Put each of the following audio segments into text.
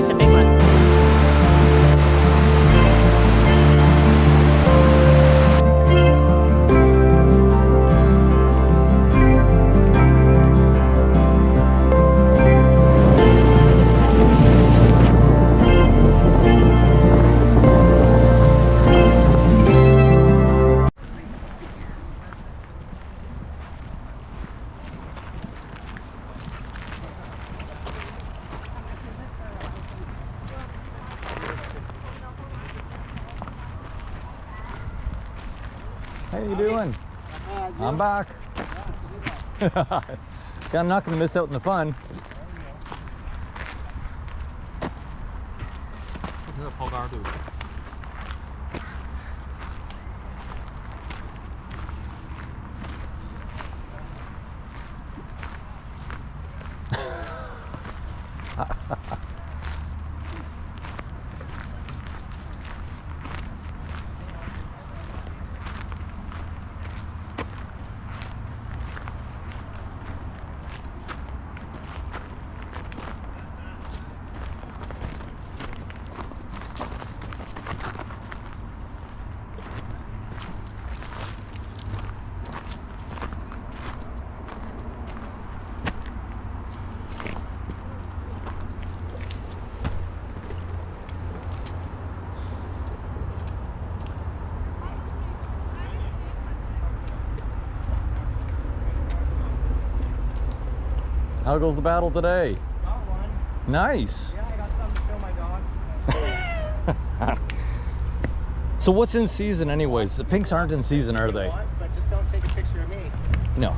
It's a big one. How you doing? I'm back. I'm not going to miss out on the fun. How goes the battle today? Got one. Nice. Yeah, I got something to fill my dog. So what's in season anyways? The pinks aren't in season, are they? But just don't take a picture of me. No.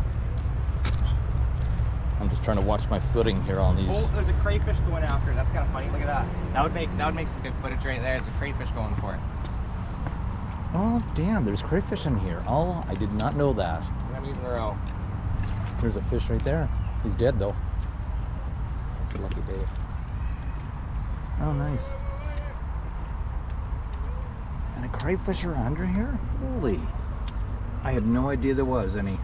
I'm just trying to watch my footing here on these. Oh, there's a crayfish going after it. That's kind of funny. Look at that. That would make some good footage right there. It's a crayfish going for it. Oh damn, there's crayfish in here. Oh, I did not know that. I'm using a row. There's a fish right there. He's dead though. That's a lucky day. Oh nice. And a crayfish are under here? Holy. I had no idea there was any.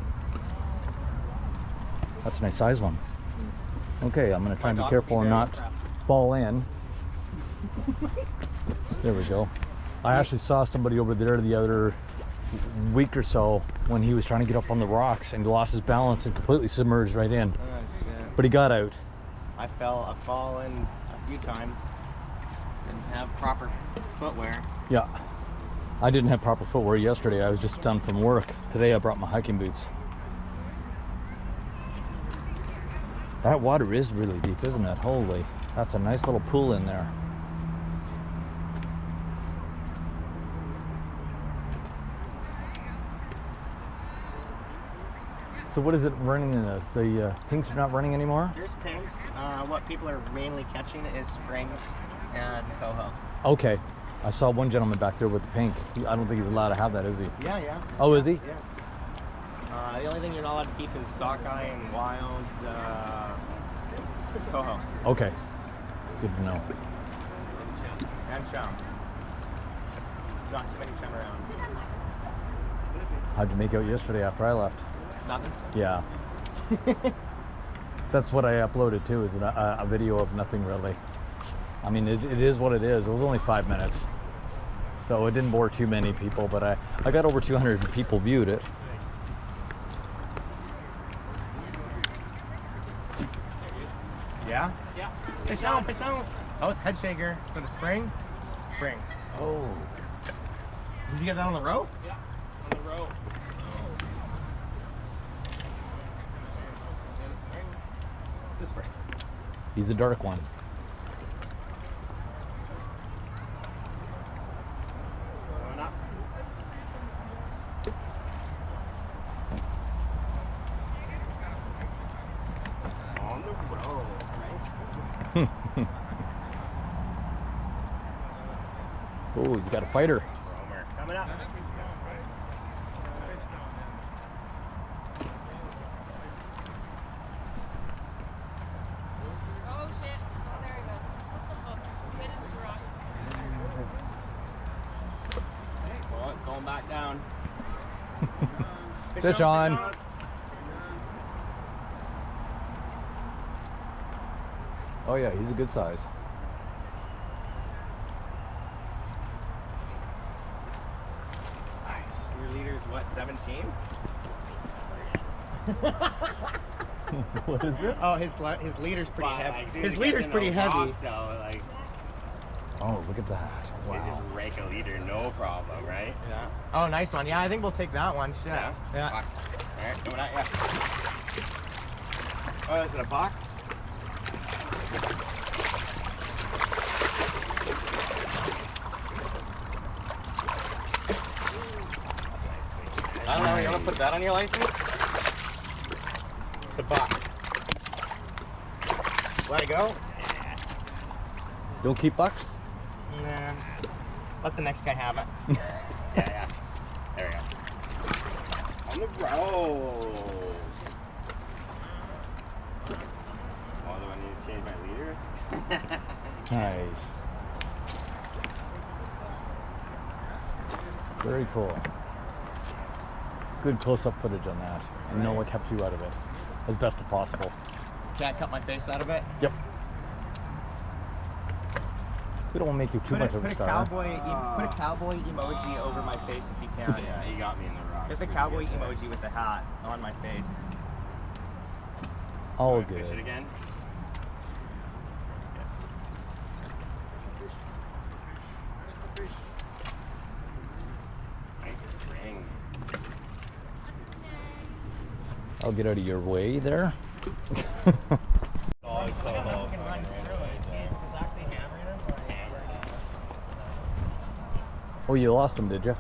That's a nice size one. Okay, I'm gonna try and be careful and not fall in. There we go. I actually saw somebody over there the other week or so when he was trying to get up on the rocks and he lost his balance and completely submerged right in. Oh shit. But he got out. I've fallen a few times. Didn't have proper footwear. Yeah. I didn't have proper footwear yesterday. I was just done from work. Today I brought my hiking boots. That water is really deep, isn't it? Holy. That's a nice little pool in there. So what is it running in this? The pinks are not running anymore? Here's pinks. What people are mainly catching is springs and coho. Okay. I saw one gentleman back there with the pink. I don't think he's allowed to have that, is he? Yeah, yeah. Oh, is he? Yeah. The only thing you're not allowed to keep is sockeye and wild coho. Okay. Good to know. And chum. Not too many chum around. How'd you make out yesterday after I left? Nothing? Yeah. That's what I uploaded too, is a video of nothing really. I mean, it is what it is. It was only 5 minutes. So it didn't bore too many people, but I got over 200 people viewed it. Yeah? Yeah. Fish on, fish on. Oh, it's head shaker. Is that a spring? Spring. Oh. Did you get that on the row? Yeah, on the row. It's a spring. He's a dark one. Going up. On the row, right? Oh, he's got a fighter. Romer. Coming up. Oh shit. Oh, there he goes. Right into the rocks. Well, it's going back down. Fish on. Oh yeah, he's a good size. Your leader's what, 17? What is it? Oh, his leader's pretty But, heavy. like, dude, His it leader's gets in pretty the heavy. rocks, so, like, Oh, look at that. they Wow. just rake a leader, no problem, right? Yeah. Oh, nice one. Yeah, I think we'll take that one. Shit. Yeah? Yeah. Fuck. Alright, doing that, yeah. Oh, is it a buck? I don't know, you want to put that on your license? It's a buck. Let it go? Don't keep bucks? Nah. Let the next guy have it. Yeah. There we go. On the road. Oh, do I need to change my leader? Nice. Very cool. Good close-up footage on that. And Noah kept you out of it as best as possible. Can't cut my face out of it. Yep. We don't want to make you too much of a star. Put a cowboy emoji over my face if you can. Yeah, he got me in the rock. Get the cowboy emoji with the hat on my face. All Fish it good. again. Nice string. I'll get out of your way there. Oh, you lost him, did you?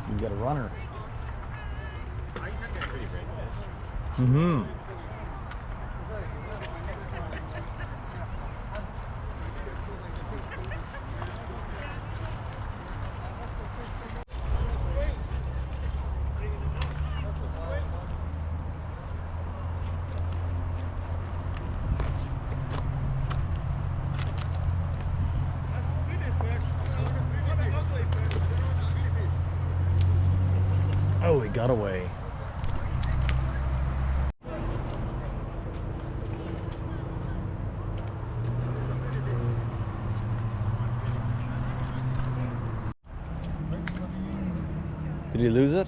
You got a runner. Mm-hmm. Oh, he got away. Did he lose it?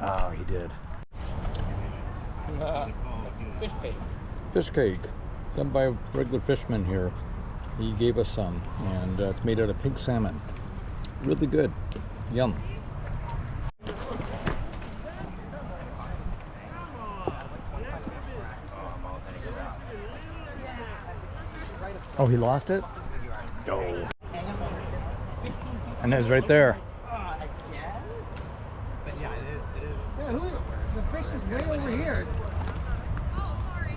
Oh, he did. Fish cake. Fish cake, done by a regular fisherman here. He gave us some, and it's made out of pink salmon. Really good. Yum. Oh, he lost it? Oh. And it was right there. But yeah, it is. Yeah, the fish is way over here. Oh, sorry.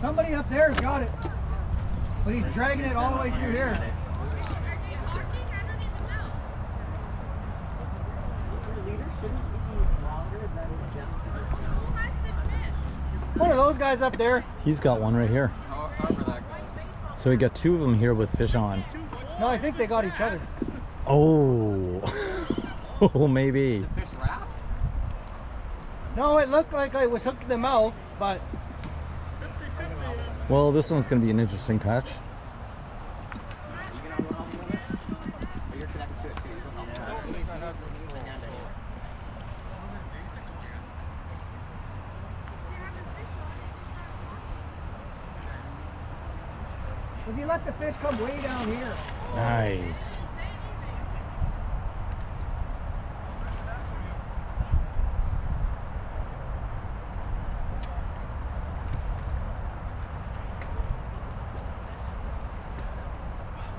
Somebody up there's got it. But he's dragging it all the way through here. Are they walking? I don't even know. Who has the fish? One of those guys up there. He's got one right here. So we got two of them here with fish on. No, I think they got each other. Oh. Oh, maybe. Fish wrap? No, it looked like I was hooked in the mouth, but Well, this one's going to be an interesting catch. You can unload with it? Or you're connected to it too. You can help me. Because he let the fish come way down here. Nice.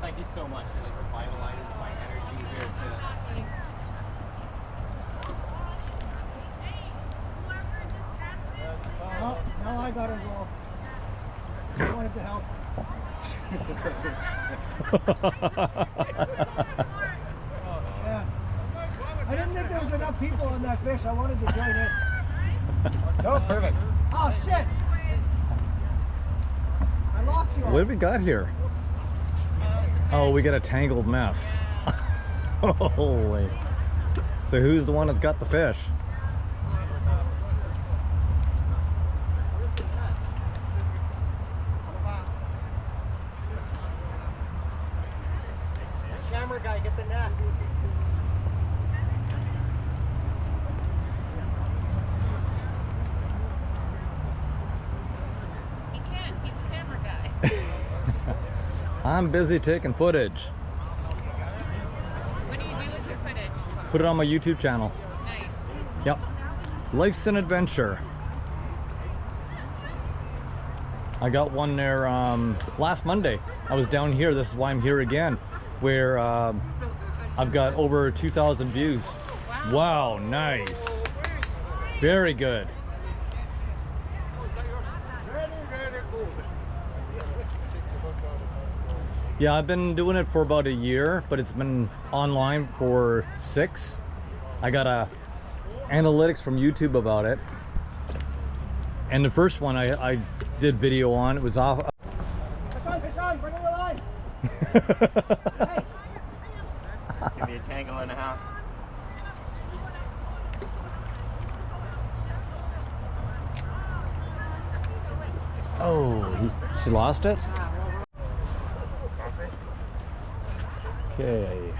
Thank you so much. It revitalizes my energy here to. Oh, now I got involved. I wanted to help. Yeah. I didn't think there was enough people on that fish. I wanted to join in. Oh, perfect. Oh, shit. I lost you all. What have we got here? Oh, we got a tangled mess. Holy. So who's the one that's got the fish? Camera guy, get the net. He can. He's a camera guy. I'm busy taking footage. What do you do with your footage? Put it on my YouTube channel. Nice. Yep. Life's an adventure. I got one there last Monday. I was down here. This is why I'm here again, where I've got over 2,000 views. Wow, nice. Very good. Yeah, I've been doing it for about a year, but it's been online for 6. I got a analytics from YouTube about it. And the first one I did video on, it was off. Fish on, bring in the line. Hey. Give me a tangle and a half. Oh, she lost it? Okay.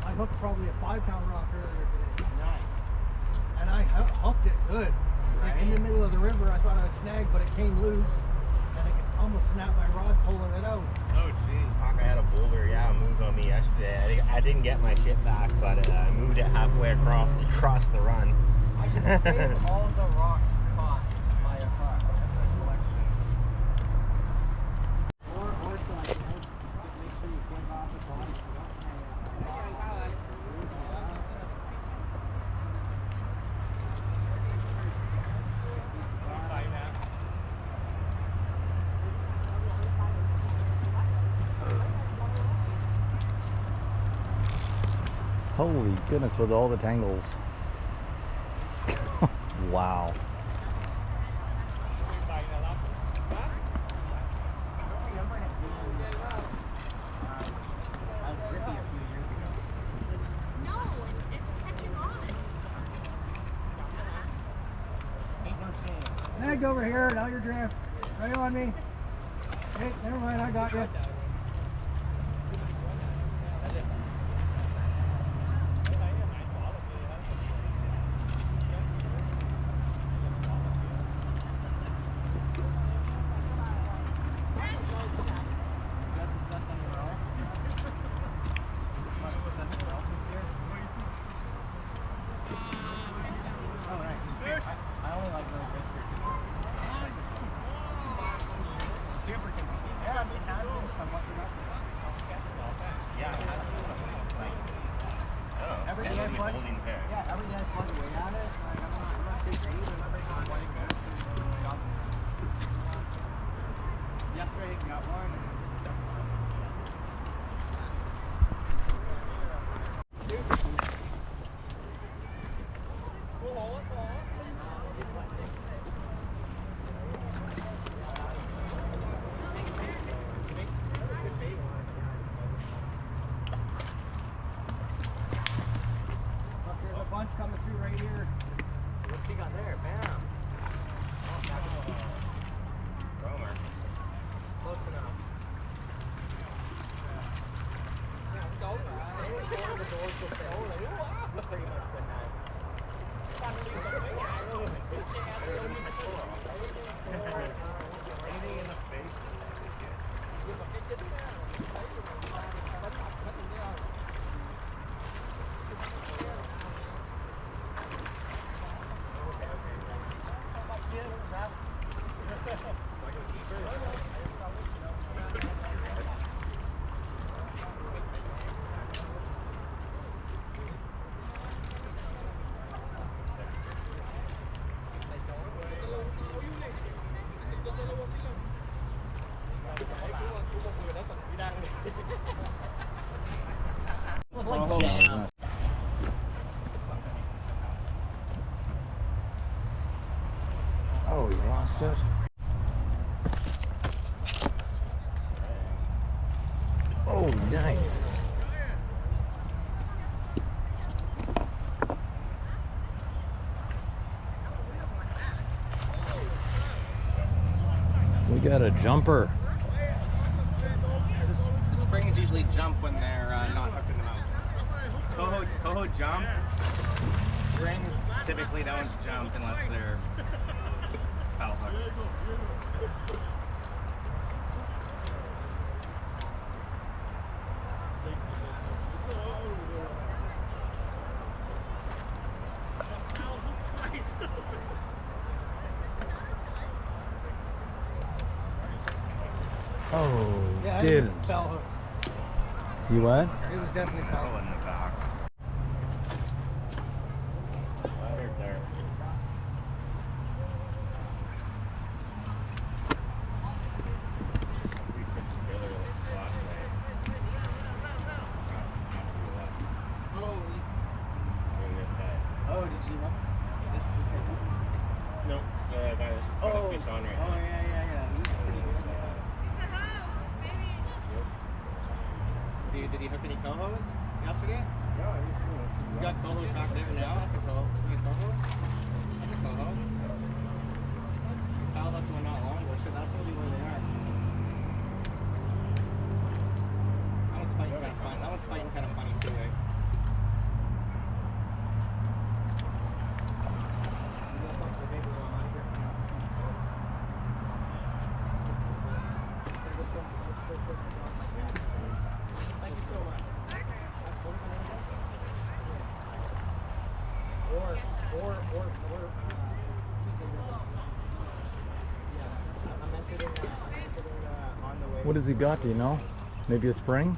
I hooked probably a 5-pound rock earlier today. Nice. And I hooked it good. Like in the middle of the river, I thought I was snagged, but it came loose. And it almost snapped my rod pulling it out. Oh, jeez. Fuck, I had a boulder, moved on me yesterday. I didn't get my shit back, but I moved it halfway across the run. I should have saved all the rocks caught by a car. Or make sure you clean off the bottom. Holy goodness, with all the tangles. Wow. No, it's catching on. Snagged over here, now you're drift. Right on me. Hey, never mind, I got you. Super convenient. Yeah, it has been somewhat missed it. Oh, nice. We got a jumper. The springs usually jump when they're not hooked in the mouth. Coho jump. Springs typically don't jump unless they're foul hooked. Oh, Yeah, it didn't. was foul hook. You what? It was definitely foul Oh, hook. in the back. Right there. We fixed together last night. Doing this guy. Oh, did you know? This guy. No, the guy that got a fish on right now. yeah. He's pretty good. It's a hoe, maybe. Did he hook any cohos yesterday? Yeah, he's cool. He's got cohos back there now. That's a coho. You got coho? That's a coho. Foul hooked one not long ago. So that's gonna be where they are. That one's fighting kind of fun. That one's fighting kind of funny too, eh? What has he got? Do you know? Maybe a spring?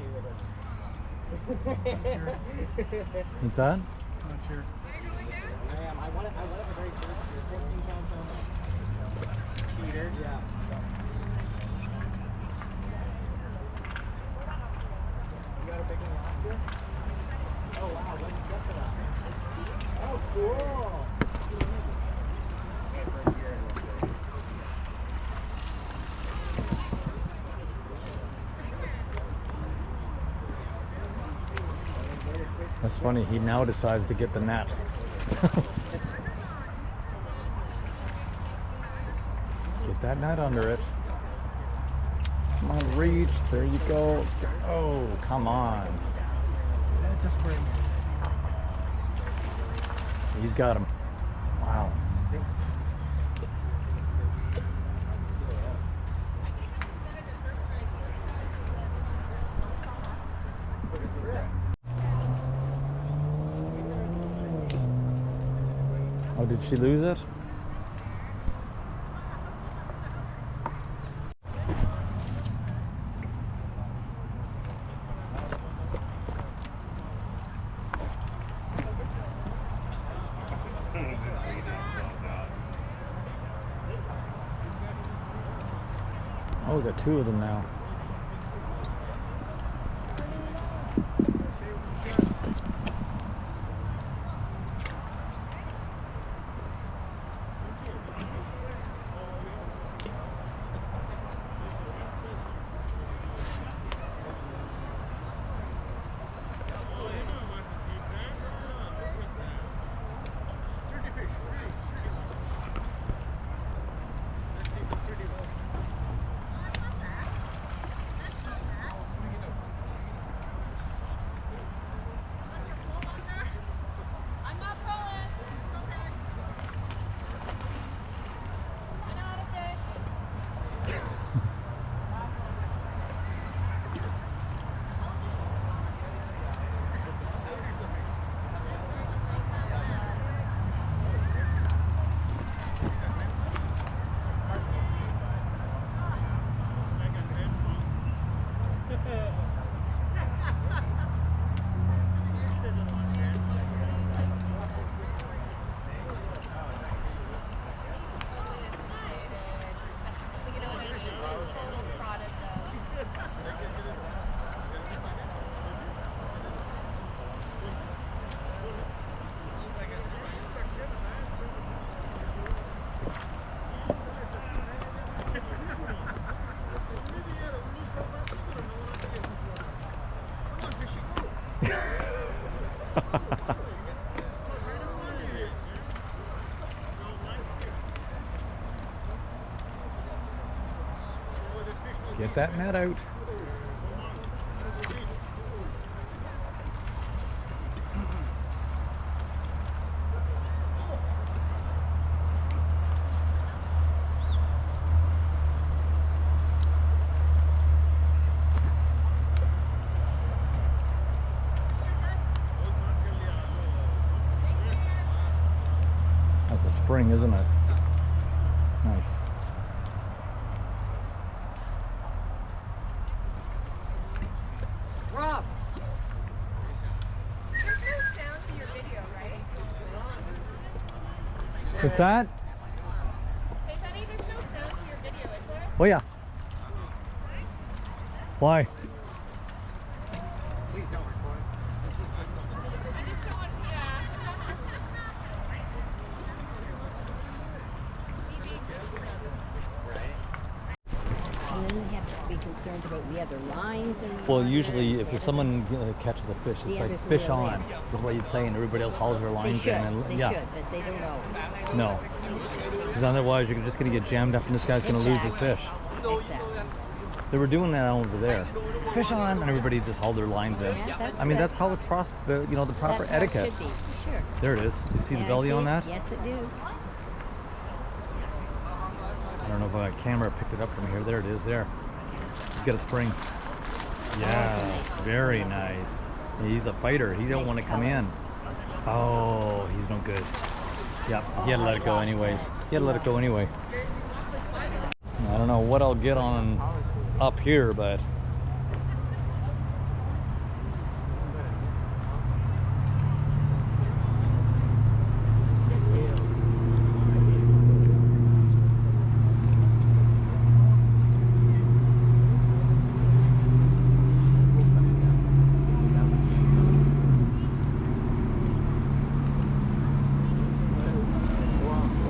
What's that? Not sure. I want it a very good 14-pound cheater. Yeah. You got a big one last year? Oh wow, when did you get to that? Oh cool. That's funny. He now decides to get the net. Get that net under it. Come on, reach. There you go. Oh, come on. It's a spring. He's got him. Wow. Oh, did she lose it? Oh, we got two of them now. I'm not pulling. I know how to fish. Get that net out. That's a spring, isn't it? Nice. Rob! There's no sound to your video, right? What's that? Hey, Penny, there's no sound to your video, is there? Oh yeah. Why? Please don't record. I just don't want, yeah. And then we have to be concerned about the other lines and Well, usually if someone catches a fish, it's The like others fish will on. in. Is what you'd say, and everybody else hauls their they lines should, in. And they yeah, should, but they don't always. no, because otherwise you're just going to get jammed up, and this guy's going to lose his fish. Exactly. They were doing that over there. Fish on, and everybody just hauled their lines in. Yeah, that's I mean, good. that's how it's the proper That's how it etiquette. should be, for sure. There it is. You see the Yeah, I belly see on it. that? Yes, it do. I don't know if a camera picked it up from here. There it is. There. He's got a spring. Yes, very nice. He's a fighter. He don't Nice want to come color. in. Oh, he's no good. Yep, he had to let it go anyways. He had to let it go anyway. I don't know what I'll get on up here, but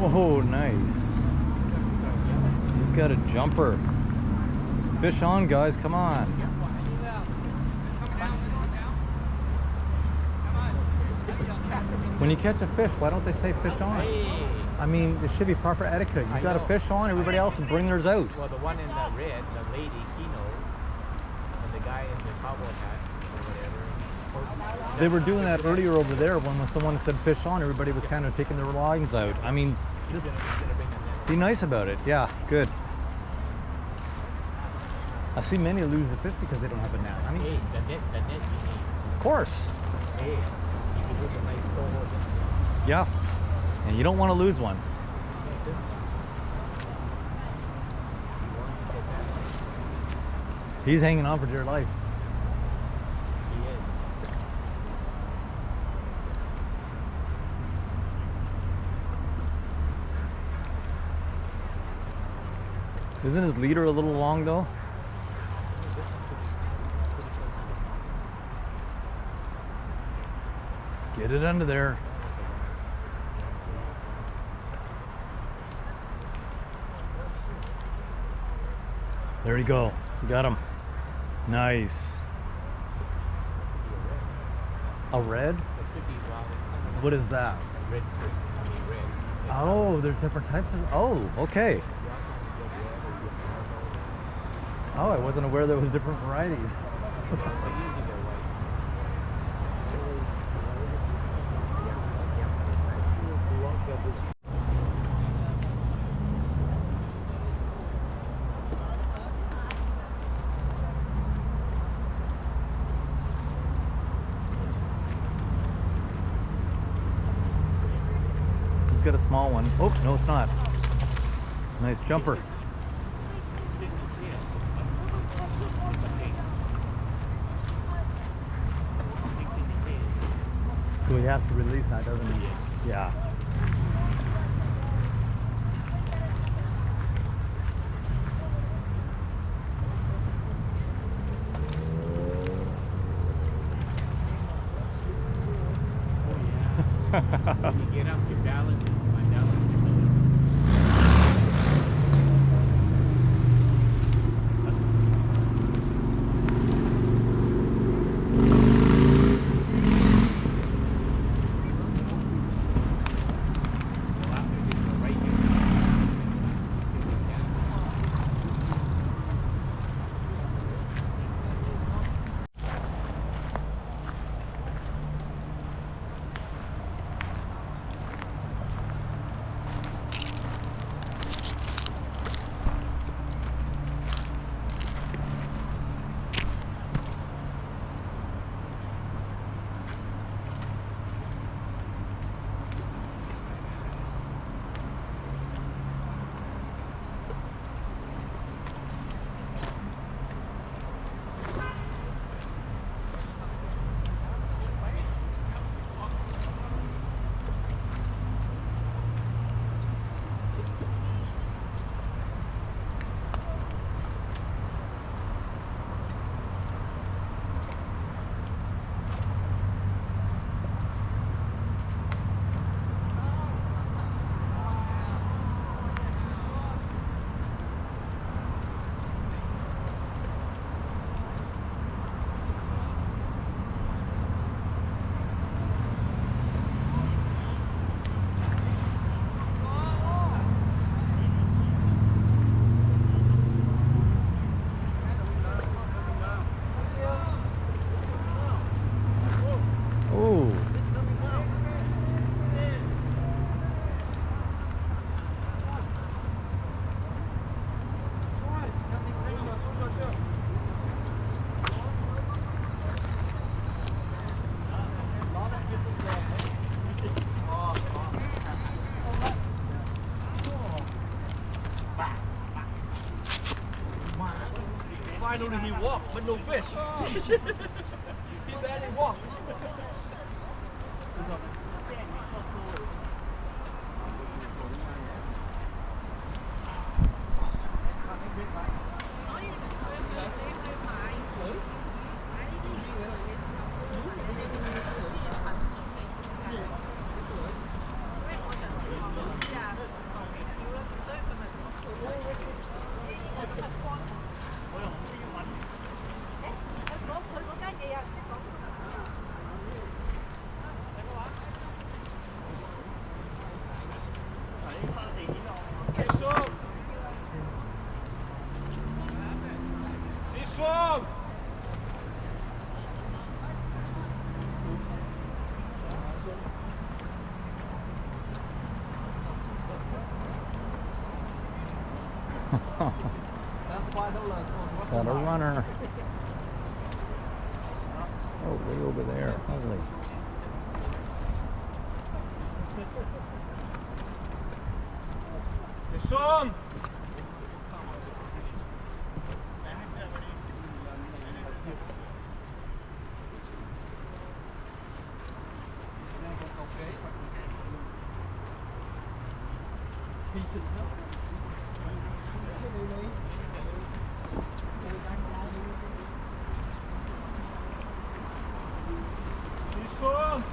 oh, nice. He's got a jumper. Fish on, guys, come on. When you catch a fish, why don't they say fish on? I mean, it should be proper etiquette. You got a fish on, everybody else will bring theirs out. Well, the one in the red, the lady, he knows. And the guy in the cowboy hat or whatever. They were doing that earlier over there when someone said fish on, everybody was kind of taking their lines out. I mean, just He's gonna bring the net. be nice about it. Yeah, good. I see many lose the fish because they don't have a net. I mean, Hey, the net you need. of course. Hey, you can put a nice coho. Yeah. And you don't want to lose one. He's hanging on for dear life. He is. Isn't his leader a little long though? Get it under there. There you go. You got him. Nice. A red? It could be wild. What is that? Red string. I mean, red. Oh, there's different types of. Oh, okay. Oh, I wasn't aware there was different varieties. But usually they're white. He's got a small one. Oh, no, it's not. Nice jumper. So he has to release that, doesn't he? Yeah. When you get up, your balance is my balance. Only he walked, but no fish. He barely walked. Strong! Got a runner. Oh, way over there. Holy. Strong! Strong!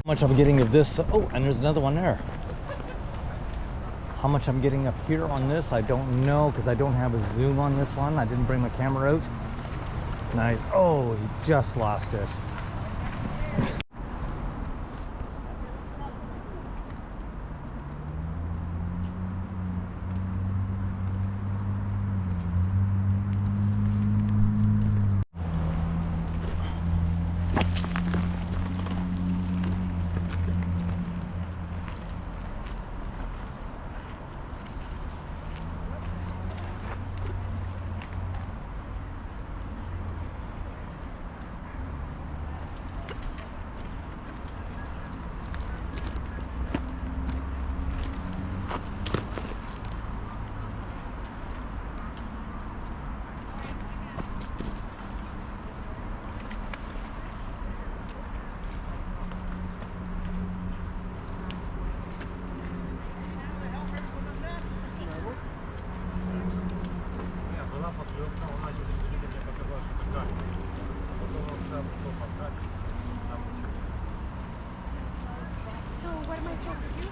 How much I'm getting of this? Oh, and there's another one there. How much I'm getting up here on this, I don't know, because I don't have a zoom on this one. I didn't bring my camera out. Nice. Oh, he just lost it. So what am I supposed to do?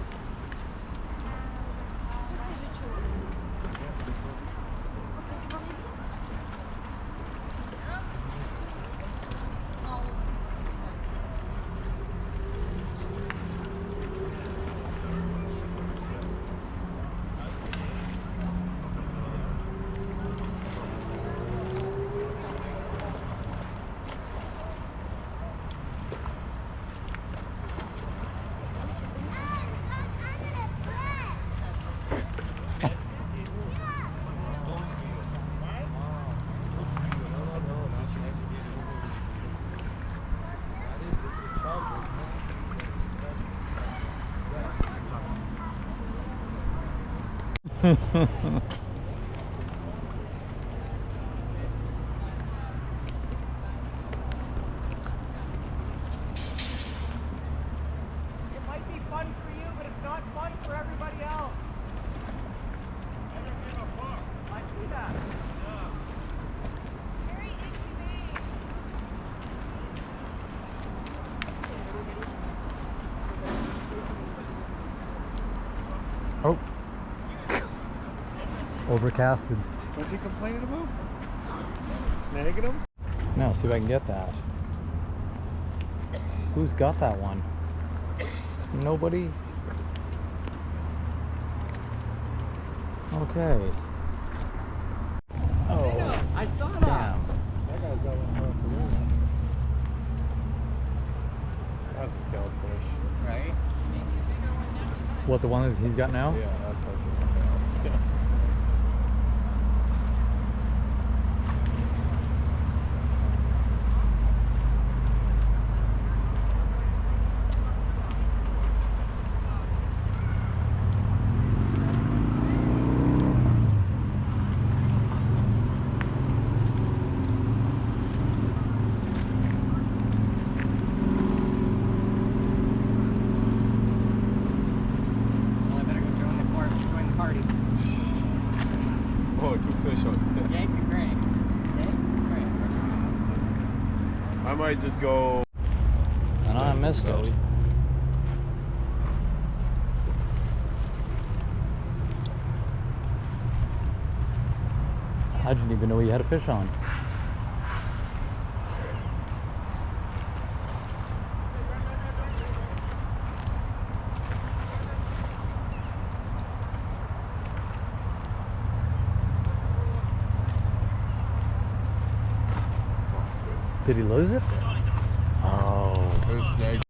What's the ritual? What's the ritual? It might be fun for you, but it's not fun for everybody else. I see that. Very inhumane. Oh. Overcasted. What's he complaining about? Snagging him? Now, see if I can get that. Who's got that one? Nobody? Okay. Oh, I saw that. damn. That guy's got one across the river. That's a tailfish. Right? What, the one that he's got now? Yeah, that's like a tail. Well, I better go join the party. Oh, two fish on there. Yankee Crank. Yankee Crank. I might just go. And I missed it. I didn't even know he had a fish on. Did he lose it? Oh. There's snag.